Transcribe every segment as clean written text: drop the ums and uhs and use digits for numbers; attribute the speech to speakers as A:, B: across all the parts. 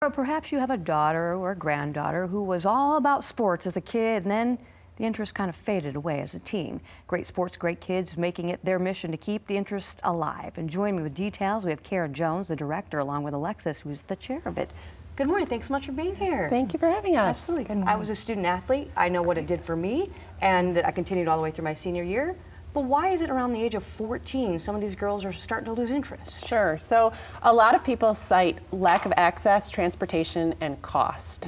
A: Or perhaps you have a daughter or a granddaughter who was all about sports as a kid, and then the interest kind of faded away as a teen. Great Sports, Great Kids, making it their mission to keep the interest alive. And joining me with details, we have Kara Jones, the director, along with Alexis, who's the chair of it. Good morning. Thanks so much for being here.
B: Thank you for having us.
A: Absolutely. Good morning. I was a student athlete. I know what it did for me, and I continued all the way through my senior year. But why is it around the age of 14 some of these girls are starting to lose interest?
B: Sure. So a lot of people cite lack of access, transportation, and cost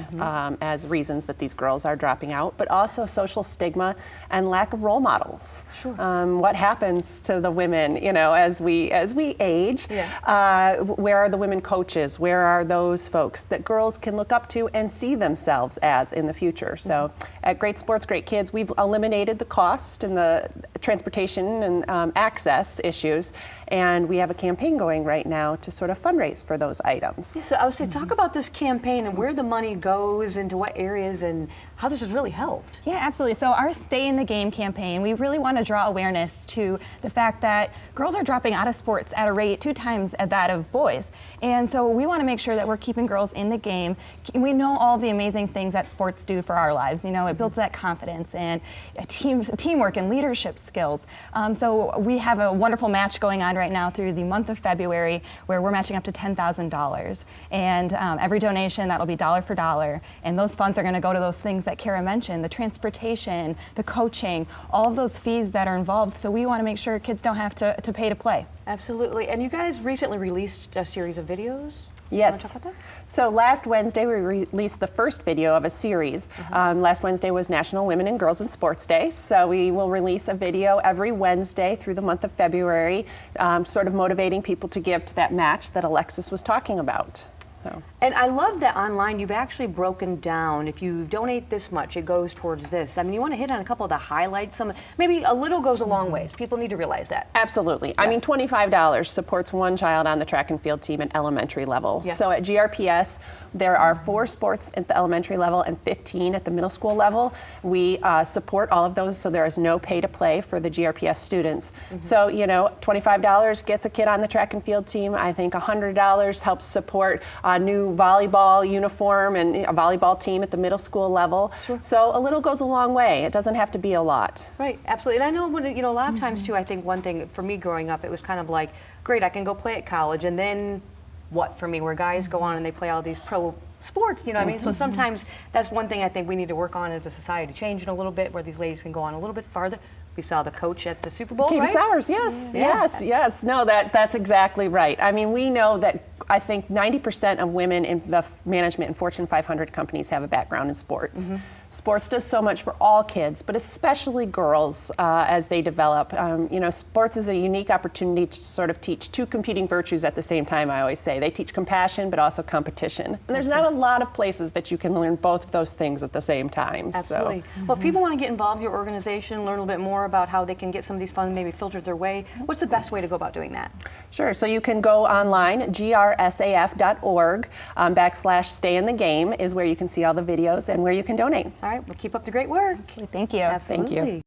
B: as reasons that these girls are dropping out, but also social stigma and lack of role models.
A: Sure.
B: What happens to the women, you know, as we age? Yeah. Where are the women coaches? Where are those folks that girls can look up to and see themselves as in the future? So at Great Sports, Great Kids, we've eliminated the cost and the transportation and access issues, and we have a campaign going right now to sort of fundraise for those items.
A: Yeah, so I was saying, talk about this campaign and where the money goes, into what areas, and how this has really helped.
C: Yeah, absolutely. So our Stay in the Game campaign, we really want to draw awareness to the fact that girls are dropping out of sports at a rate 2 times at that of boys. And so we want to make sure that we're keeping girls in the game. We know all the amazing things that sports do for our lives. You know, it builds that confidence and teamwork and leadership skills. So we have a wonderful match going on right now through the month of February where we're matching up to $10,000. And every donation, that'll be dollar for dollar. And those funds are going to go to those things that Kara mentioned, the transportation, the coaching, all of those fees that are involved. So we want to make sure kids don't have to pay to play.
A: Absolutely. And you guys recently released a series of videos?
B: Yes. So last Wednesday we released the first video of a series. Last Wednesday was National Women and Girls in Sports Day, so we will release a video every Wednesday through the month of February, sort of motivating people to give to that match that Alexis was talking about. So.
A: And I love that online you've actually broken down, if you donate this much, it goes towards this. I mean, you want to hit on a couple of the highlights. Maybe a little goes a long ways. People need to realize that.
B: Absolutely. Yeah. I mean, $25 supports one child on the track and field team at elementary level. Yeah. So at GRPS, there are 4 sports at the elementary level and 15 at the middle school level. We support all of those, so there is no pay to play for the GRPS students. So, you know, $25 gets a kid on the track and field team. I think $100 helps support a new volleyball uniform and a volleyball team at the middle school level. Sure. So a little goes a long way. It doesn't have to be a lot.
A: Right, absolutely. And I know when, you know, a lot of times too, I think one thing for me growing up, it was kind of like, great, I can go play at college, and then what for me, where guys go on and they play all these pro sports, you know what I mean? So sometimes that's one thing I think we need to work on as a society, change it a little bit, where these ladies can go on a little bit farther. We saw the coach at the Super Bowl,
B: Katie
A: right?
B: Sowers, yes. No, that's exactly right. I mean, we know that I think 90% of women in the management in Fortune 500 companies have a background in sports. Sports does so much for all kids, but especially girls as they develop. You know, sports is a unique opportunity to sort of teach 2 competing virtues at the same time, I always say. They teach compassion, but also competition. And there's not a lot of places that you can learn both of those things at the same time.
A: Absolutely. So. Well, if people want to get involved in your organization, learn a little bit more about how they can get some of these funds maybe filtered their way, what's the best way to go about doing that?
B: Sure. So you can go online, GRSAF.org, /Stay in the Game is where you can see all the videos and where you can donate.
A: All right, well, keep up the great work.
C: Thank you.
A: Absolutely.
B: Thank you.